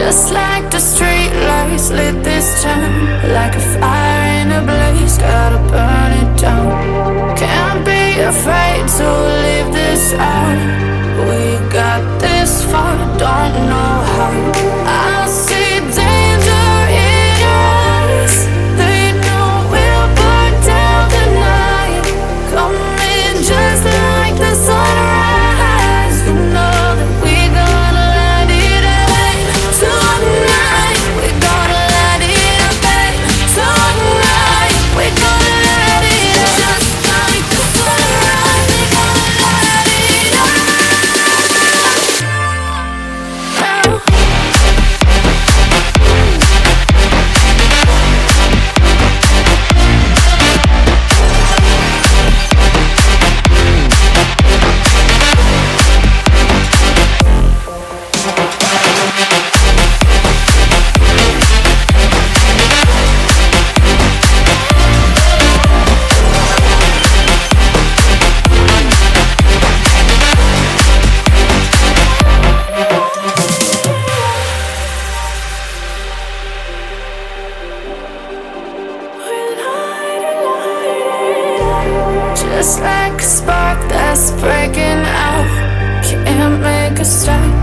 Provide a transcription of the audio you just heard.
Just like the street lights lit this town, like a fire in a blaze, gotta burn it down. Can't be afraid to leave this out. We got this far, don't know how. I see danger in your eyes. They know we'll burn down the night. Coming just like the sunrise. You know that we gonna light it up tonight. We gonna light it up tonight. We gonna light it up just like the sunrise. We gonna light it up now. Just like a spark that's breaking out, can't make a stop.